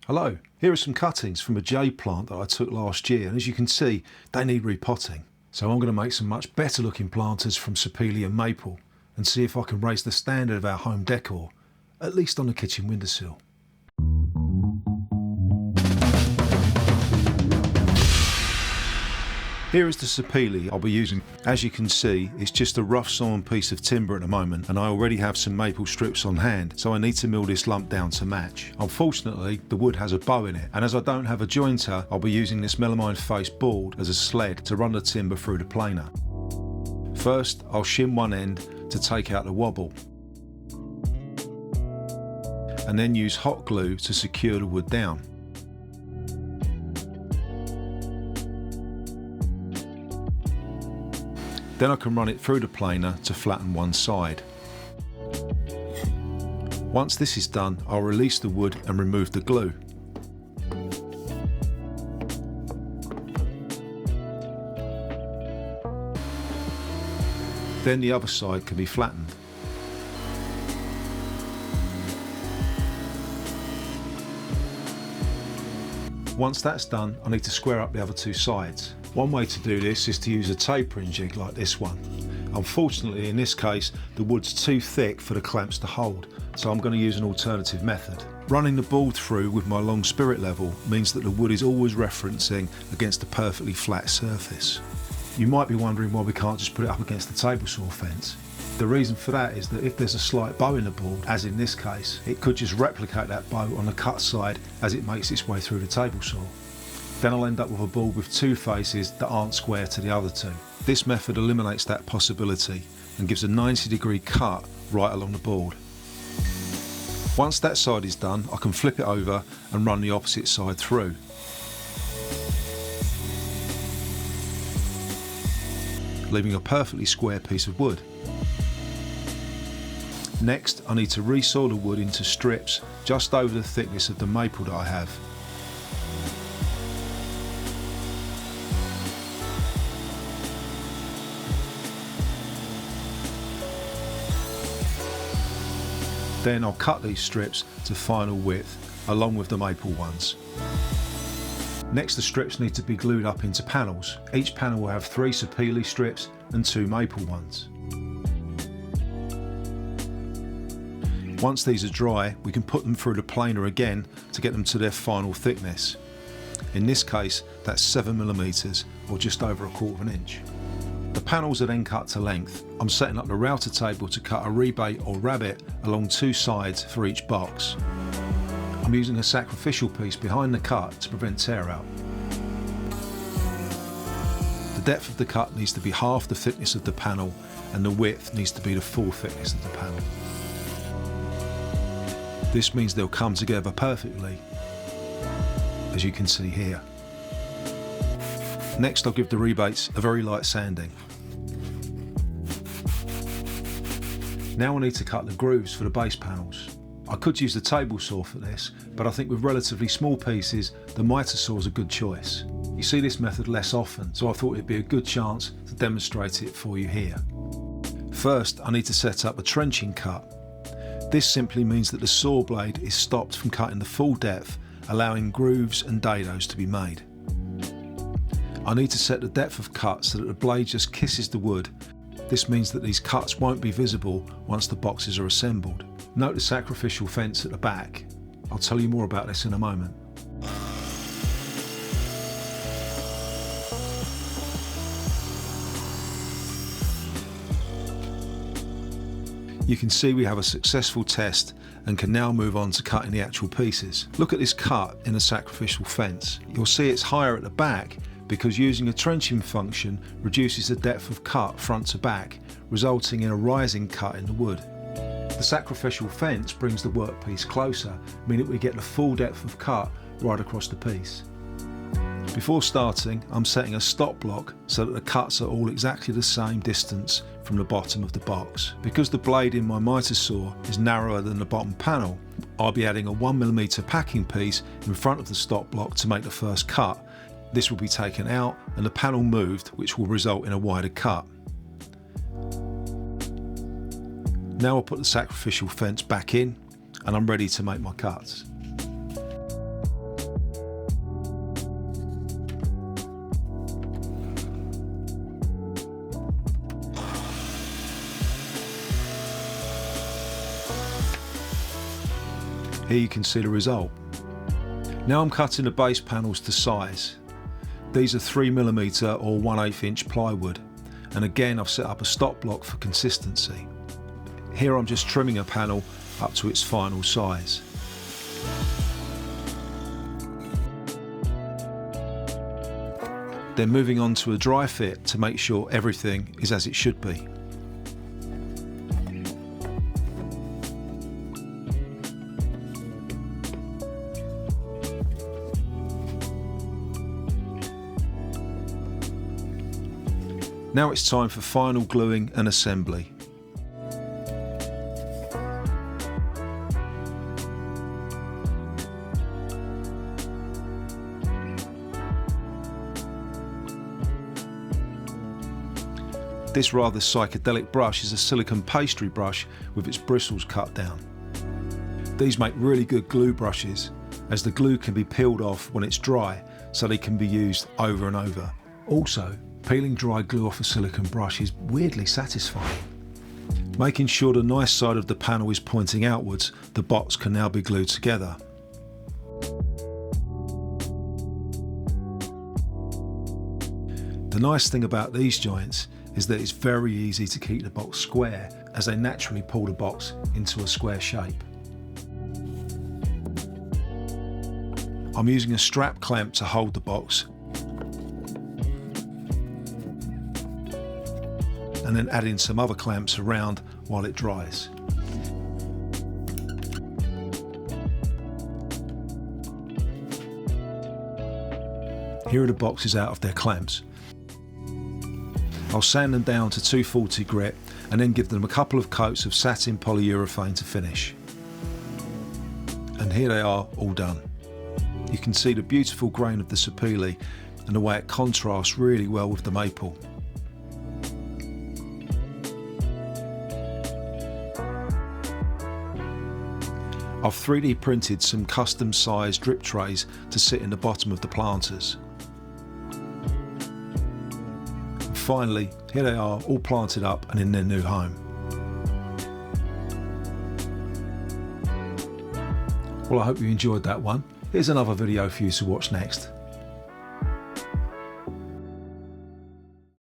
Hello, here are some cuttings from a jade plant that I took last year, and as you can see, they need repotting. So I'm going to make some much better looking planters from sapele and maple and see if I can raise the standard of our home decor, at least on the kitchen windowsill. Here is the sapele I'll be using. As you can see, it's just a rough sawn piece of timber at the moment, and I already have some maple strips on hand, so I need to mill this lump down to match. Unfortunately, the wood has a bow in it, and as I don't have a jointer, I'll be using this melamine face board as a sled to run the timber through the planer. First, I'll shim one end to take out the wobble, and then use hot glue to secure the wood down. Then I can run it through the planer to flatten one side. Once this is done, I'll release the wood and remove the glue. Then the other side can be flattened. Once that's done, I need to square up the other two sides. One way to do this is to use a tapering jig like this one. Unfortunately, in this case, the wood's too thick for the clamps to hold, so I'm going to use an alternative method. Running the board through with my long spirit level means that the wood is always referencing against a perfectly flat surface. You might be wondering why we can't just put it up against the table saw fence. The reason for that is that if there's a slight bow in the board, as in this case, it could just replicate that bow on the cut side as it makes its way through the table saw. Then I'll end up with a board with two faces that aren't square to the other two. This method eliminates that possibility and gives a 90-degree cut right along the board. Once that side is done, I can flip it over and run the opposite side through. Leaving a perfectly square piece of wood. Next, I need to resaw the wood into strips just over the thickness of the maple that I have. Then I'll cut these strips to final width along with the maple ones. Next, the strips need to be glued up into panels. Each panel will have 3 sapele strips and 2 maple ones. Once these are dry, we can put them through the planer again to get them to their final thickness. In this case, that's 7mm or just over 1/4 inch. The panels are then cut to length. I'm setting up the router table to cut a rebate or rabbet along 2 sides for each box. I'm using a sacrificial piece behind the cut to prevent tear out. The depth of the cut needs to be half the thickness of the panel, and the width needs to be the full thickness of the panel. This means they'll come together perfectly, as you can see here. Next, I'll give the rebates a very light sanding. Now I need to cut the grooves for the base panels. I could use the table saw for this, but I think with relatively small pieces, the miter saw is a good choice. You see this method less often, so I thought it'd be a good chance to demonstrate it for you here. First, I need to set up a trenching cut. This simply means that the saw blade is stopped from cutting the full depth, allowing grooves and dados to be made. I need to set the depth of cut so that the blade just kisses the wood. This means that these cuts won't be visible once the boxes are assembled. Note the sacrificial fence at the back. I'll tell you more about this in a moment. You can see we have a successful test and can now move on to cutting the actual pieces. Look at this cut in the sacrificial fence. You'll see it's higher at the back because using a trenching function reduces the depth of cut front to back, resulting in a rising cut in the wood. The sacrificial fence brings the workpiece closer, meaning we get the full depth of cut right across the piece. Before starting, I'm setting a stop block so that the cuts are all exactly the same distance from the bottom of the box. Because the blade in my miter saw is narrower than the bottom panel, I'll be adding a 1mm packing piece in front of the stop block to make the first cut. This will be taken out and the panel moved, which will result in a wider cut. Now I'll put the sacrificial fence back in and I'm ready to make my cuts. Here you can see the result. Now I'm cutting the base panels to size. These are 3mm or 1/8 inch plywood, and again I've set up a stop block for consistency. Here I'm just trimming a panel up to its final size. Then moving on to a dry fit to make sure everything is as it should be. Now it's time for final gluing and assembly. This rather psychedelic brush is a silicone pastry brush with its bristles cut down. These make really good glue brushes, as the glue can be peeled off when it's dry, so they can be used over and over. Also, peeling dry glue off a silicone brush is weirdly satisfying. Making sure the nice side of the panel is pointing outwards, the box can now be glued together. The nice thing about these joints is that it's very easy to keep the box square, as they naturally pull the box into a square shape. I'm using a strap clamp to hold the box, and then adding some other clamps around while it dries. Here are the boxes out of their clamps. I'll sand them down to 240 grit and then give them a couple of coats of satin polyurethane to finish. And here they are, all done. You can see the beautiful grain of the sapele and the way it contrasts really well with the maple. I've 3D printed some custom sized drip trays to sit in the bottom of the planters. Finally, here they are, all planted up and in their new home. Well, I hope you enjoyed that one. Here's another video for you to watch next.